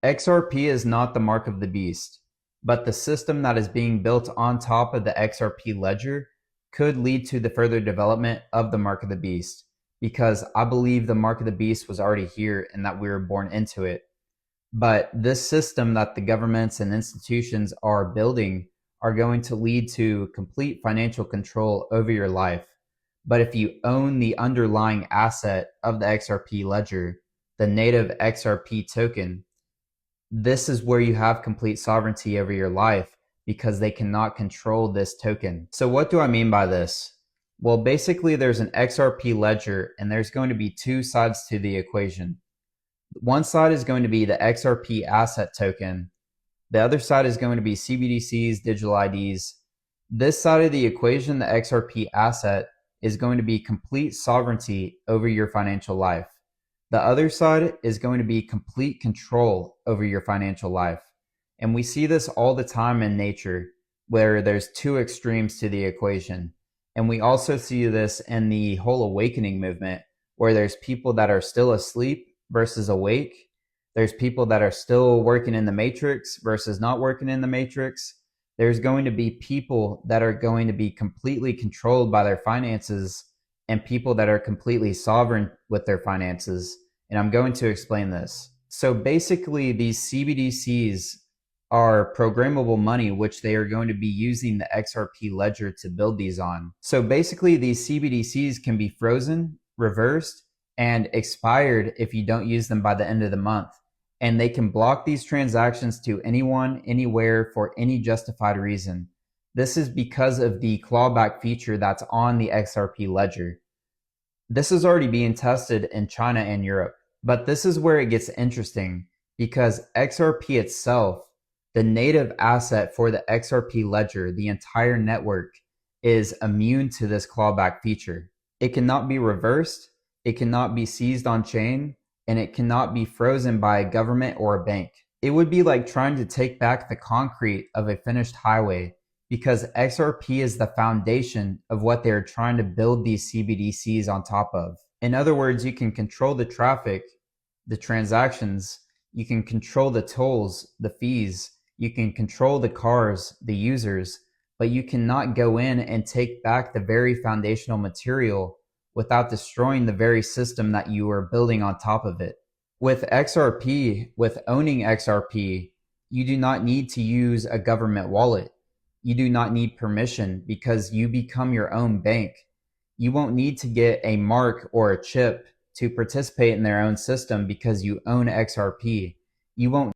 XRP is not the mark of the beast, but the system that is being built on top of the XRP ledger could lead to the further development of the mark of the beast, because I believe the mark of the beast was already here and that we were born into it. But this system that the governments and institutions are building are going to lead to complete financial control over your life. But if you own the underlying asset of the XRP ledger, the native XRP token, this is where you have complete sovereignty over your life because they cannot control this token. So what do I mean by this? Well, basically there's an XRP ledger and there's going to be two sides to the equation. One side is going to be the XRP asset token. The other side is going to be CBDCs, digital IDs. This side of the equation, the XRP asset, is going to be complete sovereignty over your financial life. The other side is going to be complete control over your financial life. And we see this all the time in nature, where there's two extremes to the equation. And we also see this in the whole awakening movement, where there's people that are still asleep versus awake. There's people that are still working in the matrix versus not working in the matrix. There's going to be people that are going to be completely controlled by their finances and people that are completely sovereign with their finances. And I'm going to explain this. So basically, these CBDCs are programmable money, which they are going to be using the XRP ledger to build these on. So basically, these CBDCs can be frozen, reversed, and expired if you don't use them by the end of the month. And they can block these transactions to anyone, anywhere, for any justified reason. This is because of the clawback feature that's on the XRP ledger. This is already being tested in China and Europe. But this is where it gets interesting, because XRP itself, the native asset for the XRP ledger, the entire network, is immune to this clawback feature. It cannot be reversed, it cannot be seized on chain, and it cannot be frozen by a government or a bank. It would be like trying to take back the concrete of a finished highway, because XRP is the foundation of what they're trying to build these CBDCs on top of. In other words, you can control the traffic, the transactions, you can control the tolls, the fees, you can control the cars, the users, but you cannot go in and take back the very foundational material without destroying the very system that you are building on top of it. With XRP, with owning XRP, you do not need to use a government wallet. You do not need permission because you become your own bank. You won't need to get a mark or a chip to participate in their own system because you own XRP. You won't